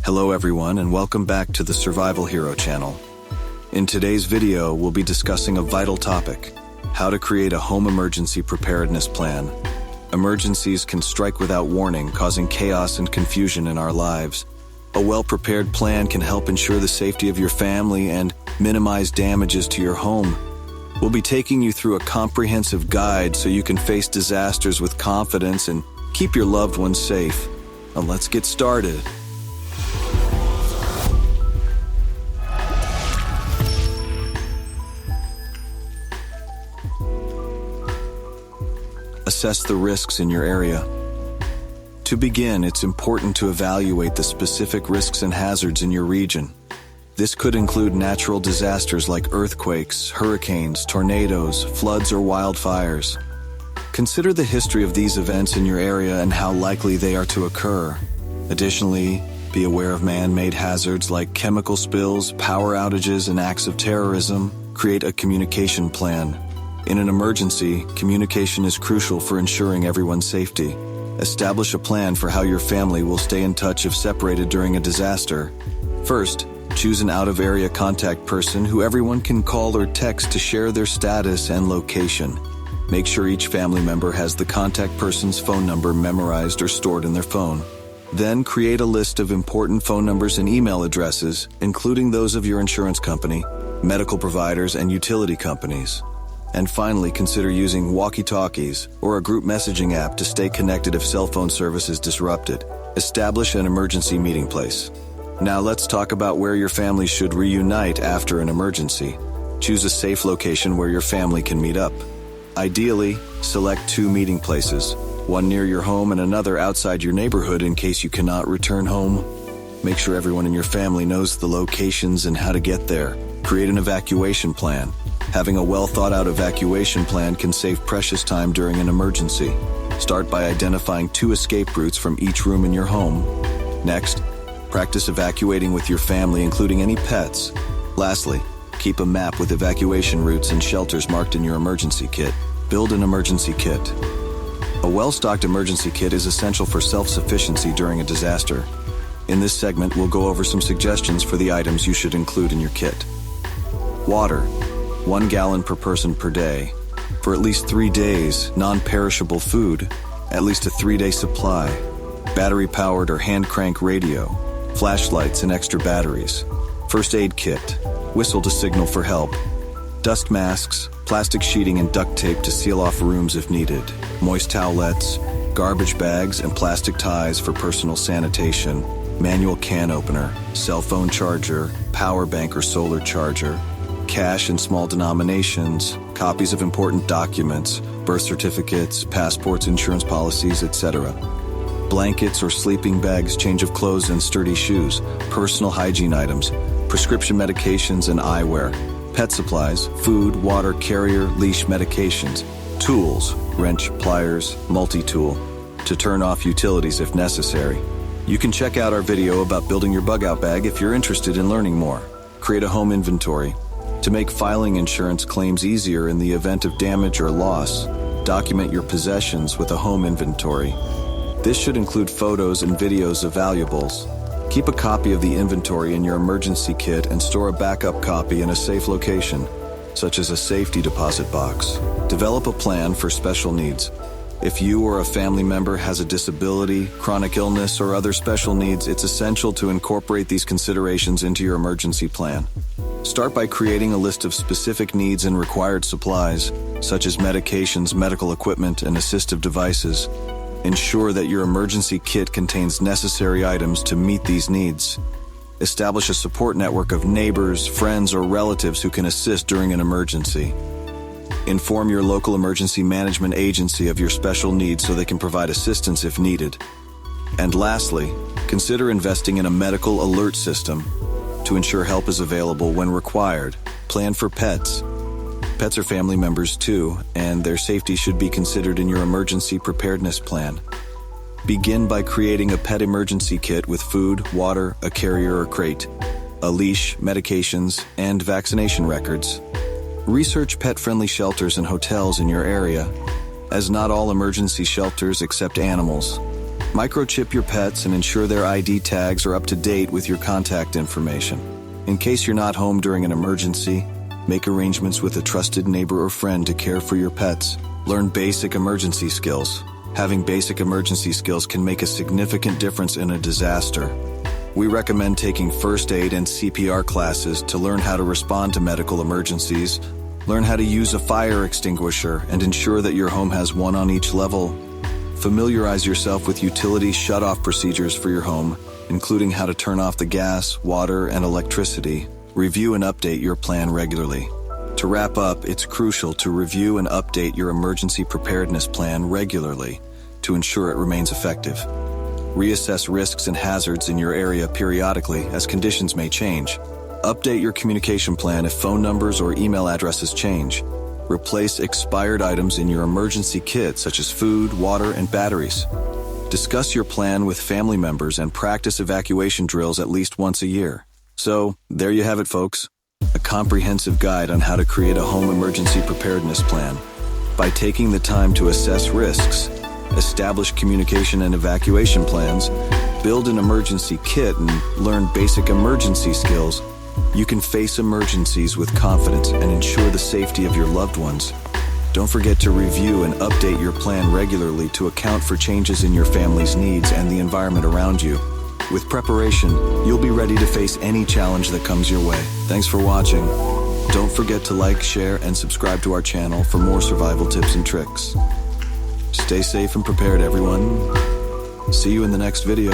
Hello everyone and welcome back to the Survival Hero channel. In today's video, we'll be discussing a vital topic: how to create a home emergency preparedness plan. Emergencies can strike without warning, causing chaos and confusion in our lives. A well-prepared plan can help ensure the safety of your family and minimize damages to your home. We'll be taking you through a comprehensive guide so you can face disasters with confidence and keep your loved ones safe. Now let's get started. Assess the risks in your area. To begin, it's important to evaluate the specific risks and hazards in your region. This could include natural disasters like earthquakes, hurricanes, tornadoes, floods, or wildfires. Consider the history of these events in your area and how likely they are to occur. Additionally, be aware of man-made hazards like chemical spills, power outages, and acts of terrorism. Create a communication plan. In an emergency, communication is crucial for ensuring everyone's safety. Establish a plan for how your family will stay in touch if separated during a disaster. First, choose an out-of-area contact person who everyone can call or text to share their status and location. Make sure each family member has the contact person's phone number memorized or stored in their phone. Then create a list of important phone numbers and email addresses, including those of your insurance company, medical providers, and utility companies. And finally, consider using walkie-talkies or a group messaging app to stay connected if cell phone service is disrupted. Establish an emergency meeting place. Now let's talk about where your family should reunite after an emergency. Choose a safe location where your family can meet up. Ideally, select 2 meeting places, one near your home and another outside your neighborhood in case you cannot return home. Make sure everyone in your family knows the locations and how to get there. Create an evacuation plan. Having a well-thought-out evacuation plan can save precious time during an emergency. Start by identifying 2 escape routes from each room in your home. Next, practice evacuating with your family, including any pets. Lastly, keep a map with evacuation routes and shelters marked in your emergency kit. Build an emergency kit. A well-stocked emergency kit is essential for self-sufficiency during a disaster. In this segment, we'll go over some suggestions for the items you should include in your kit. Water. 1 gallon per person per day. For at least 3 days, non-perishable food, at least a 3-day supply. Battery-powered or hand-crank radio. Flashlights and extra batteries. First aid kit. Whistle to signal for help. Dust masks, plastic sheeting and duct tape to seal off rooms if needed. Moist towelettes, garbage bags and plastic ties for personal sanitation. Manual can opener, cell phone charger, power bank or solar charger. Cash in small denominations, copies of important documents, birth certificates, passports, insurance policies, etc. Blankets or sleeping bags, change of clothes and sturdy shoes, personal hygiene items, prescription medications and eyewear, pet supplies, food, water, carrier, leash medications, tools, wrench, pliers, multi-tool, to turn off utilities if necessary. You can check out our video about building your bug-out bag if you're interested in learning more. Create a home inventory. To make filing insurance claims easier in the event of damage or loss, document your possessions with a home inventory. This should include photos and videos of valuables. Keep a copy of the inventory in your emergency kit and store a backup copy in a safe location, such as a safety deposit box. Develop a plan for special needs. If you or a family member has a disability, chronic illness, or other special needs, it's essential to incorporate these considerations into your emergency plan. Start by creating a list of specific needs and required supplies, such as medications, medical equipment, and assistive devices. Ensure that your emergency kit contains necessary items to meet these needs. Establish a support network of neighbors, friends, or relatives who can assist during an emergency. Inform your local emergency management agency of your special needs so they can provide assistance if needed. And lastly, consider investing in a medical alert system to ensure help is available when required. Plan for pets. Pets are family members too, and their safety should be considered in your emergency preparedness plan. Begin by creating a pet emergency kit with food, water, a carrier or crate, a leash, medications, and vaccination records. Research pet-friendly shelters and hotels in your area, as not all emergency shelters accept animals. Microchip your pets and ensure their ID tags are up to date with your contact information. In case you're not home during an emergency, make arrangements with a trusted neighbor or friend to care for your pets. Learn basic emergency skills. Having basic emergency skills can make a significant difference in a disaster. We recommend taking first aid and CPR classes to learn how to respond to medical emergencies, learn how to use a fire extinguisher, and ensure that your home has one on each level. Familiarize yourself with utility shut-off procedures for your home, including how to turn off the gas, water, and electricity. Review and update your plan regularly. To wrap up, it's crucial to review and update your emergency preparedness plan regularly to ensure it remains effective. Reassess risks and hazards in your area periodically as conditions may change. Update your communication plan if phone numbers or email addresses change. Replace expired items in your emergency kit such as food, water, and batteries. Discuss your plan with family members and practice evacuation drills at least once a year. So, there you have it, folks. A comprehensive guide on how to create a home emergency preparedness plan. By taking the time to assess risks, establish communication and evacuation plans, build an emergency kit, and learn basic emergency skills, you can face emergencies with confidence and ensure the safety of your loved ones. Don't forget to review and update your plan regularly to account for changes in your family's needs and the environment around you. With preparation, you'll be ready to face any challenge that comes your way. Thanks for watching. Don't forget to like, share, and subscribe to our channel for more survival tips and tricks. Stay safe and prepared, everyone. See you in the next video.